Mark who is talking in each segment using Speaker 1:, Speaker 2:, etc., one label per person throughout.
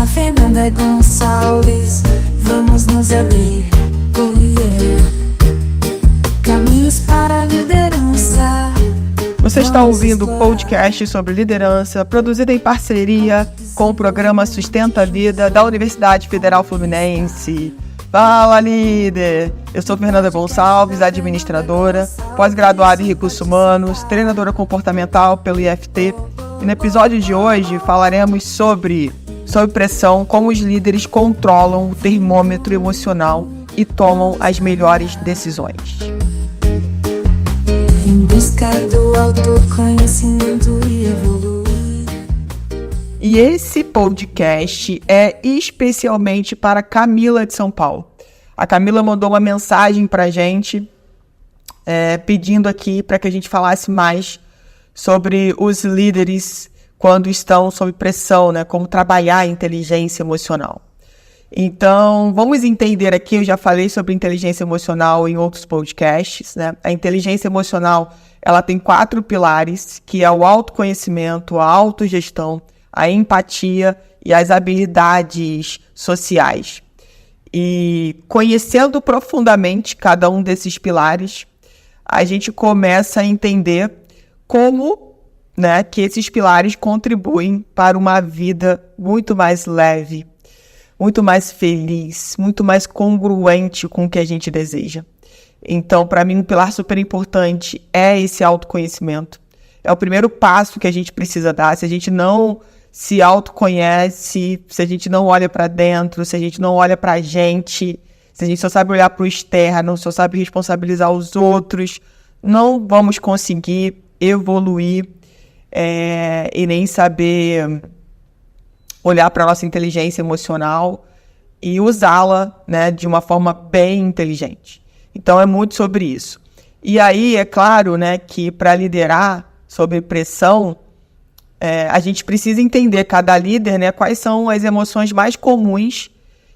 Speaker 1: a Fernanda Gonçalves. Vamos nos abrir, caminhos para a liderança.
Speaker 2: Você está ouvindo o podcast sobre liderança, produzido em parceria com o programa Sustenta a Vida da Universidade Federal Fluminense. Fala, líder! Eu sou Fernanda Gonçalves, administradora, pós-graduada em Recursos Humanos, treinadora comportamental pelo IFT. E no episódio de hoje falaremos sobre pressão, como os líderes controlam o termômetro emocional e tomam as melhores decisões.
Speaker 1: Em busca do autoconhecimento e evoluir.
Speaker 2: E esse podcast é especialmente para Camila de São Paulo. A Camila mandou uma mensagem para a gente, pedindo aqui para que a gente falasse mais sobre os líderes quando estão sob pressão, né? Como trabalhar a inteligência emocional. Então, vamos entender aqui, eu já falei sobre inteligência emocional em outros podcasts, né? A inteligência emocional, ela tem 4 pilares, que é o autoconhecimento, a autogestão, a empatia e as habilidades sociais. E conhecendo profundamente cada um desses pilares, a gente começa a entender como, né, que esses pilares contribuem para uma vida muito mais leve, muito mais feliz, muito mais congruente com o que a gente deseja. Então, para mim, um pilar super importante é esse autoconhecimento. É o primeiro passo que a gente precisa dar. Se a gente não se autoconhece, se a gente não olha para dentro, se a gente não olha para a gente, se a gente só sabe olhar para o externo, só sabe responsabilizar os outros, não vamos conseguir evoluir e nem saber olhar para a nossa inteligência emocional e usá-la, né, de uma forma bem inteligente. Então, é muito sobre isso. E aí, é claro, né, que para liderar sob pressão, a gente precisa entender, cada líder, né, quais são as emoções mais comuns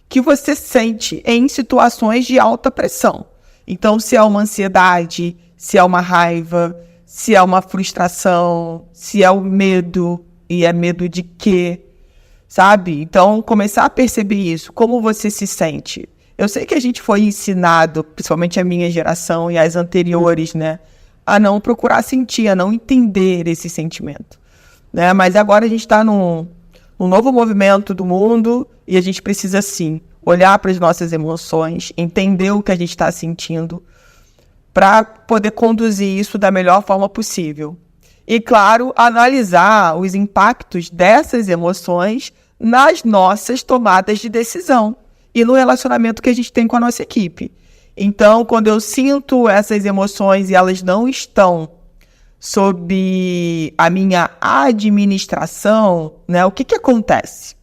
Speaker 2: que você sente em situações de alta pressão. Então, se é uma ansiedade, se é uma raiva, se é uma frustração, se é o medo, e é medo de quê, sabe? Então, começar a perceber isso, como você se sente. Eu sei que a gente foi ensinado, principalmente a minha geração e as anteriores, né, a não procurar sentir, a não entender esse sentimento, né? Mas agora a gente está num novo movimento do mundo e a gente precisa, sim, olhar para as nossas emoções, entender o que a gente está sentindo, para poder conduzir isso da melhor forma possível. E, claro, analisar os impactos dessas emoções nas nossas tomadas de decisão e no relacionamento que a gente tem com a nossa equipe. Então, quando eu sinto essas emoções e elas não estão sob a minha administração, né, o que acontece?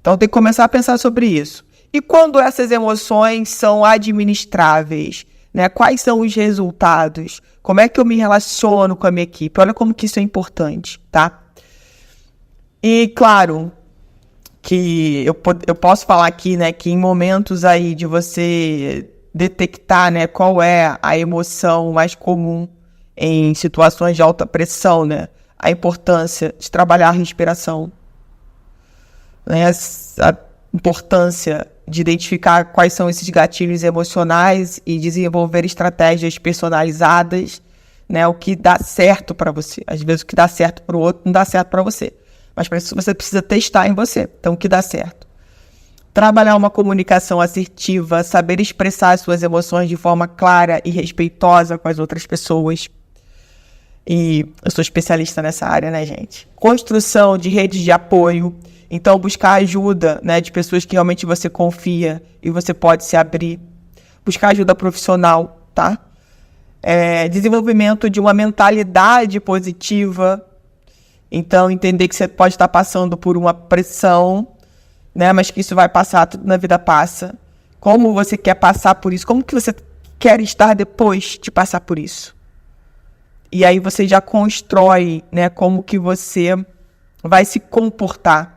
Speaker 2: Então, tem que começar a pensar sobre isso. E quando essas emoções são administráveis, né, quais são os resultados? Como é que eu me relaciono com a minha equipe? Olha como que isso é importante, tá? E, claro, que eu posso falar aqui, né, que em momentos aí de você detectar, né, qual é a emoção mais comum em situações de alta pressão, né, a importância de trabalhar a respiração, né, a importância de identificar quais são esses gatilhos emocionais e desenvolver estratégias personalizadas, né, o que dá certo para você. Às vezes o que dá certo para o outro não dá certo para você, mas para isso você precisa testar em você, então o que dá certo. Trabalhar uma comunicação assertiva, saber expressar suas emoções de forma clara e respeitosa com as outras pessoas. E eu sou especialista nessa área, né, gente? Construção de redes de apoio. Então, buscar ajuda, né, de pessoas que realmente você confia e você pode se abrir. Buscar ajuda profissional, tá? Desenvolvimento de uma mentalidade positiva. Então, entender que você pode estar passando por uma pressão, né, mas que isso vai passar, tudo na vida passa. Como você quer passar por isso? Como que você quer estar depois de passar por isso? E aí você já constrói, né, como que você vai se comportar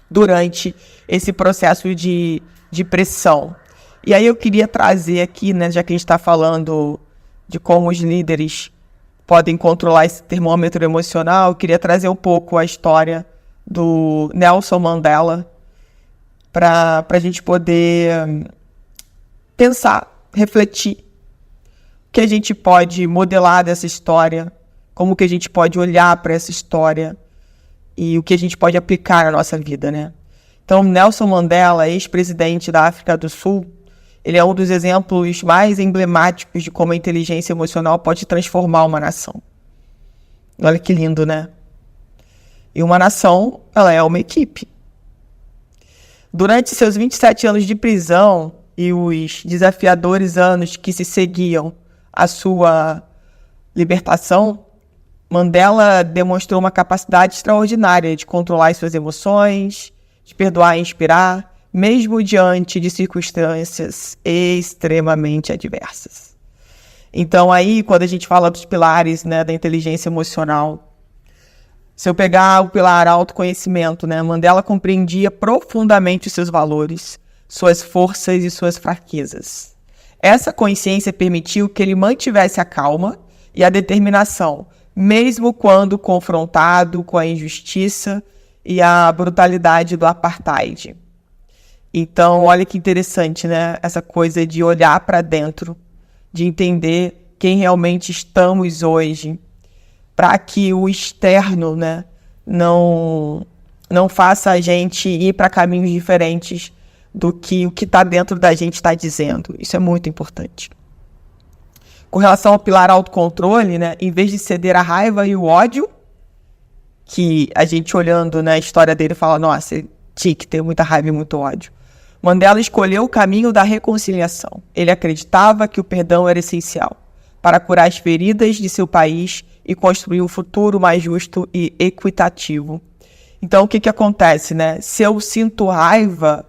Speaker 2: durante esse processo de pressão. E aí eu queria trazer aqui, né, já que a gente está falando de como os líderes podem controlar esse termômetro emocional, eu queria trazer um pouco a história do Nelson Mandela, para a gente poder pensar, refletir o que a gente pode modelar dessa história, como que a gente pode olhar para essa história e o que a gente pode aplicar na nossa vida, né? Então, Nelson Mandela, ex-presidente da África do Sul, ele é um dos exemplos mais emblemáticos de como a inteligência emocional pode transformar uma nação. Olha que lindo, né? E uma nação, ela é uma equipe. Durante seus 27 anos de prisão e os desafiadores anos que se seguiam à sua libertação, Mandela demonstrou uma capacidade extraordinária de controlar as suas emoções, de perdoar e inspirar, mesmo diante de circunstâncias extremamente adversas. Então aí, quando a gente fala dos pilares, né, da inteligência emocional, se eu pegar o pilar autoconhecimento, né, Mandela compreendia profundamente os seus valores, suas forças e suas fraquezas. Essa consciência permitiu que ele mantivesse a calma e a determinação, mesmo quando confrontado com a injustiça e a brutalidade do apartheid. Então, olha que interessante, né? Essa coisa de olhar para dentro, de entender quem realmente estamos hoje, para que o externo, né, não faça a gente ir para caminhos diferentes do que o que está dentro da gente está dizendo. Isso é muito importante. Com relação ao pilar autocontrole, né, em vez de ceder à raiva e o ódio, que a gente olhando, né, a história dele fala, nossa, ele tinha que ter muita raiva e muito ódio. Mandela escolheu o caminho da reconciliação. Ele acreditava que o perdão era essencial para curar as feridas de seu país e construir um futuro mais justo e equitativo. Então, o que acontece, né? Se eu sinto raiva,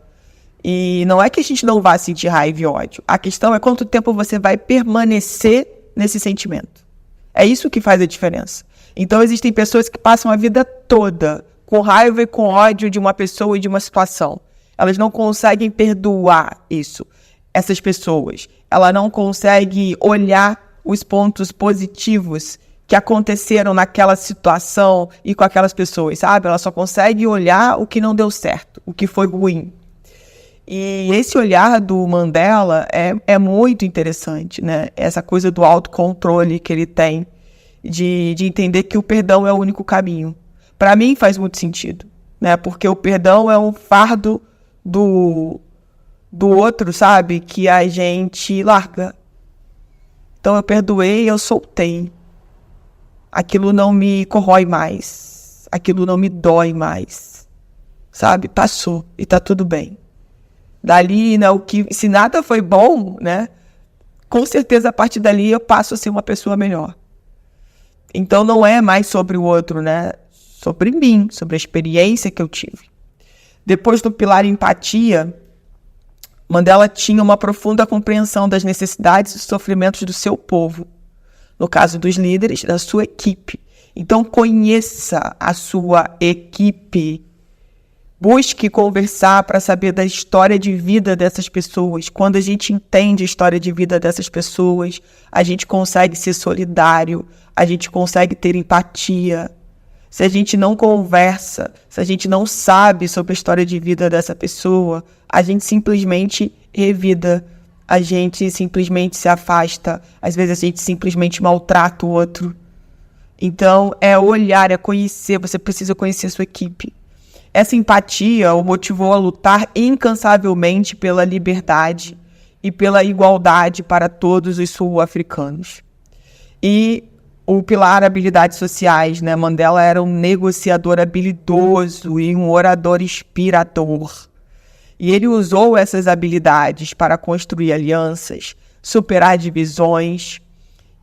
Speaker 2: e não é que a gente não vá sentir raiva e ódio, a questão é quanto tempo você vai permanecer nesse sentimento. É isso que faz a diferença. Então, existem pessoas que passam a vida toda com raiva e com ódio de uma pessoa e de uma situação. Elas não conseguem perdoar isso, essas pessoas. Ela não consegue olhar os pontos positivos que aconteceram naquela situação e com aquelas pessoas, sabe? Ela só consegue olhar o que não deu certo, o que foi ruim. E esse olhar do Mandela é muito interessante, né? Essa coisa do autocontrole que ele tem, de entender que o perdão é o único caminho. Para mim faz muito sentido, né? Porque o perdão é um fardo do outro, sabe? Que a gente larga. Então eu perdoei, eu soltei. Aquilo não me corrói mais. Aquilo não me dói mais. Sabe? Passou e tá tudo bem. Dali, né, se nada foi bom, né? Com certeza a partir dali eu passo a ser uma pessoa melhor. Então não é mais sobre o outro, né? Sobre mim, sobre a experiência que eu tive. Depois do pilar empatia, Mandela tinha uma profunda compreensão das necessidades e sofrimentos do seu povo. No caso dos líderes, da sua equipe. Então, conheça a sua equipe. Busque conversar para saber da história de vida dessas pessoas. Quando a gente entende a história de vida dessas pessoas, a gente consegue ser solidário, a gente consegue ter empatia. Se a gente não conversa, se a gente não sabe sobre a história de vida dessa pessoa, a gente simplesmente revida, a gente simplesmente se afasta, às vezes a gente simplesmente maltrata o outro. Então, é olhar, é conhecer, você precisa conhecer a sua equipe. Essa empatia o motivou a lutar incansavelmente pela liberdade e pela igualdade para todos os sul-africanos. E o pilar habilidades sociais, né? Mandela era um negociador habilidoso e um orador inspirador. E ele usou essas habilidades para construir alianças, superar divisões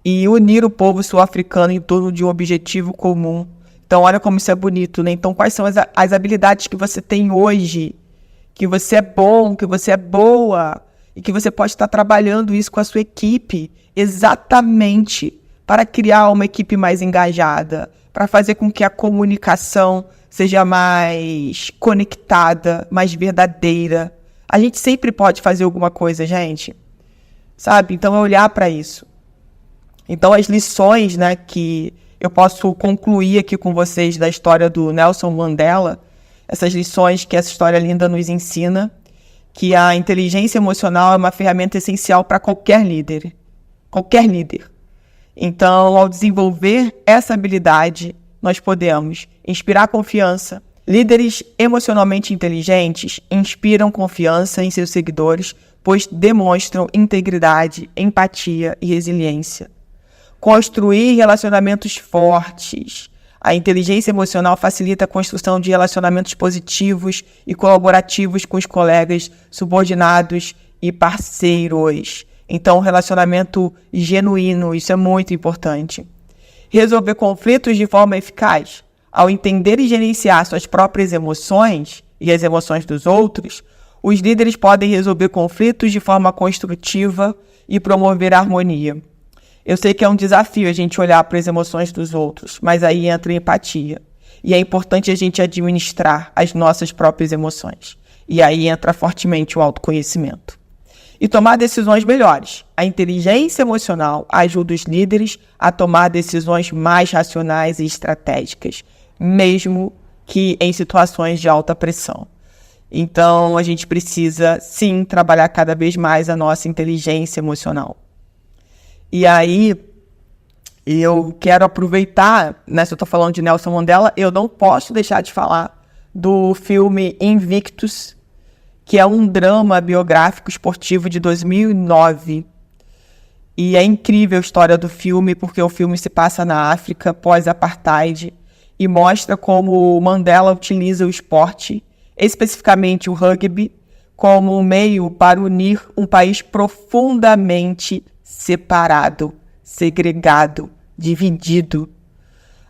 Speaker 2: e unir o povo sul-africano em torno de um objetivo comum. Então, olha como isso é bonito, né? Então, quais são as habilidades que você tem hoje? Que você é bom, que você é boa e que você pode estar trabalhando isso com a sua equipe exatamente para criar uma equipe mais engajada, para fazer com que a comunicação seja mais conectada, mais verdadeira. A gente sempre pode fazer alguma coisa, gente, sabe? Então é olhar para isso. Então as lições, né, que eu posso concluir aqui com vocês da história do Nelson Mandela, essas lições que essa história linda nos ensina, que a inteligência emocional é uma ferramenta essencial para qualquer líder. Qualquer líder. Então, ao desenvolver essa habilidade, nós podemos inspirar confiança. Líderes emocionalmente inteligentes inspiram confiança em seus seguidores, pois demonstram integridade, empatia e resiliência. Construir relacionamentos fortes. A inteligência emocional facilita a construção de relacionamentos positivos e colaborativos com os colegas, subordinados e parceiros. Então, um relacionamento genuíno, isso é muito importante. Resolver conflitos de forma eficaz. Ao entender e gerenciar suas próprias emoções e as emoções dos outros, os líderes podem resolver conflitos de forma construtiva e promover a harmonia. Eu sei que é um desafio a gente olhar para as emoções dos outros, mas aí entra a empatia. E é importante a gente administrar as nossas próprias emoções. E aí entra fortemente o autoconhecimento. E tomar decisões melhores. A inteligência emocional ajuda os líderes a tomar decisões mais racionais e estratégicas, mesmo que em situações de alta pressão. Então, a gente precisa, sim, trabalhar cada vez mais a nossa inteligência emocional. E aí, eu quero aproveitar, né, se eu estou falando de Nelson Mandela, eu não posso deixar de falar do filme Invictus, que é um drama biográfico esportivo de 2009. E é incrível a história do filme, porque o filme se passa na África, pós-apartheid, e mostra como Mandela utiliza o esporte, especificamente o rugby, como um meio para unir um país profundamente separado, segregado, dividido.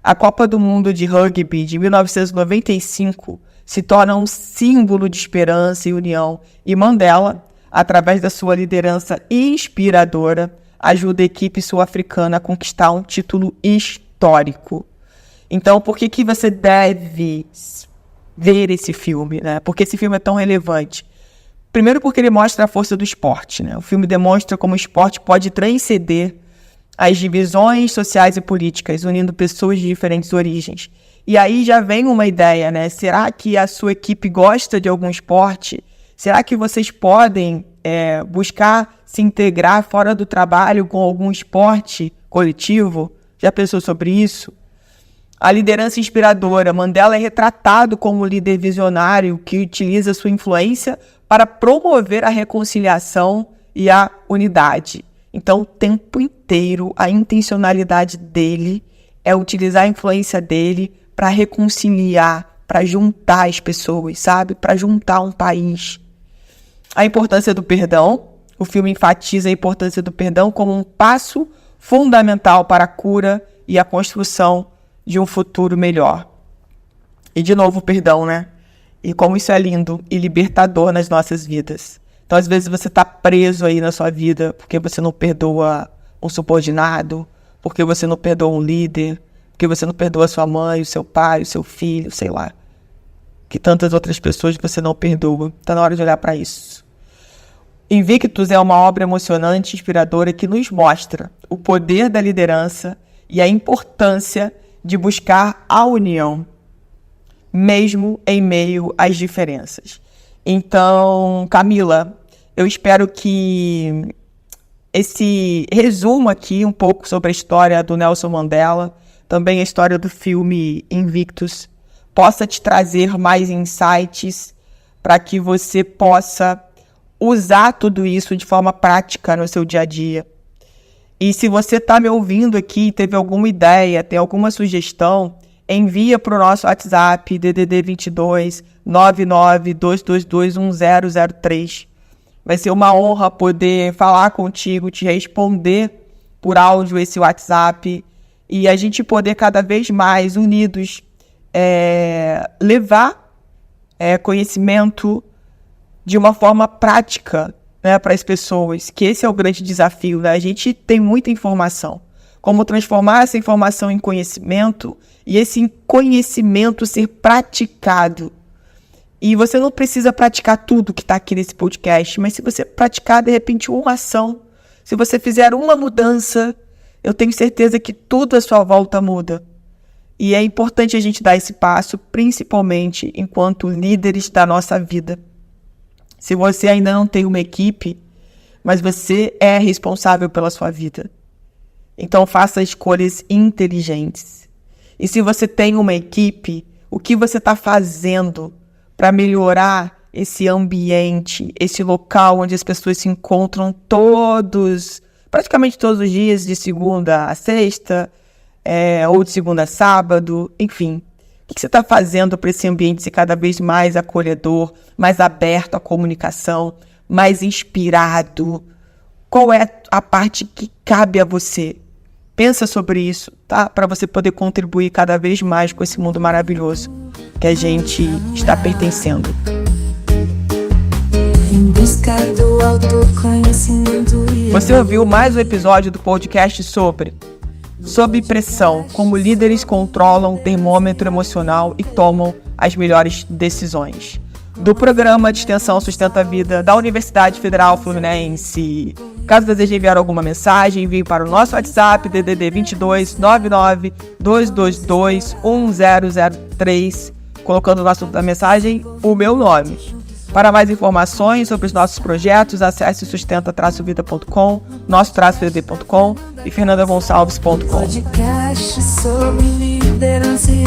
Speaker 2: A Copa do Mundo de Rugby de 1995 se torna um símbolo de esperança e união, e Mandela, através da sua liderança inspiradora, ajuda a equipe sul-africana a conquistar um título histórico. Então, por que você deve ver esse filme, né? Por que esse filme é tão relevante? Primeiro porque ele mostra a força do esporte, né? O filme demonstra como o esporte pode transcender as divisões sociais e políticas, unindo pessoas de diferentes origens. E aí já vem uma ideia, né? Será que a sua equipe gosta de algum esporte? Será que vocês podem buscar se integrar fora do trabalho com algum esporte coletivo? Já pensou sobre isso? A liderança inspiradora. Mandela é retratado como líder visionário que utiliza sua influência para promover a reconciliação e a unidade. Então, o tempo inteiro, a intencionalidade dele é utilizar a influência dele para reconciliar, para juntar as pessoas, sabe? Para juntar um país. A importância do perdão. O filme enfatiza a importância do perdão como um passo fundamental para a cura e a construção de um futuro melhor. E de novo, perdão, né? E como isso é lindo e libertador nas nossas vidas. Então, às vezes, você está preso aí na sua vida porque você não perdoa um subordinado, porque você não perdoa um líder, porque você não perdoa sua mãe, o seu pai, o seu filho, sei lá. Que tantas outras pessoas você não perdoa. Está na hora de olhar para isso. Invictus é uma obra emocionante e inspiradora que nos mostra o poder da liderança e a importância de buscar a união, mesmo em meio às diferenças. Então, Camila, eu espero que esse resumo aqui um pouco sobre a história do Nelson Mandela, também a história do filme Invictus, possa te trazer mais insights para que você possa usar tudo isso de forma prática no seu dia a dia. E se você está me ouvindo aqui, teve alguma ideia, tem alguma sugestão, envia para o nosso WhatsApp, DDD 22 99 222 1003. Vai ser uma honra poder falar contigo, te responder por áudio esse WhatsApp e a gente poder cada vez mais unidos levar conhecimento de uma forma prática, né, para as pessoas, que esse é o grande desafio, né? A gente tem muita informação. Como transformar essa informação em conhecimento e esse conhecimento ser praticado. E você não precisa praticar tudo que está aqui nesse podcast, mas se você praticar, de repente, uma ação, se você fizer uma mudança, eu tenho certeza que tudo à sua volta muda. E é importante a gente dar esse passo, principalmente enquanto líderes da nossa vida. Se você ainda não tem uma equipe, mas você é responsável pela sua vida, então faça escolhas inteligentes. E se você tem uma equipe, o que você está fazendo para melhorar esse ambiente, esse local onde as pessoas se encontram praticamente todos os dias, de segunda a sexta, ou de segunda a sábado, enfim. O que você está fazendo para esse ambiente ser cada vez mais acolhedor, mais aberto à comunicação, mais inspirado? Qual é a parte que cabe a você? Pensa sobre isso, tá? Para você poder contribuir cada vez mais com esse mundo maravilhoso que a gente está pertencendo.
Speaker 1: Em busca do autoconhecimento.
Speaker 2: Você ouviu mais um episódio do podcast Sob pressão, como líderes controlam o termômetro emocional e tomam as melhores decisões. Do programa de extensão Sustenta a Vida da Universidade Federal Fluminense. Caso deseje enviar alguma mensagem, envie para o nosso WhatsApp DDD 22 99 222 1003, colocando no assunto da mensagem o meu nome. Para mais informações sobre os nossos projetos, acesse sustenta-vida.com, nosso-vd.com e fernandagonçalves.com.
Speaker 1: Podcast sobre liderança e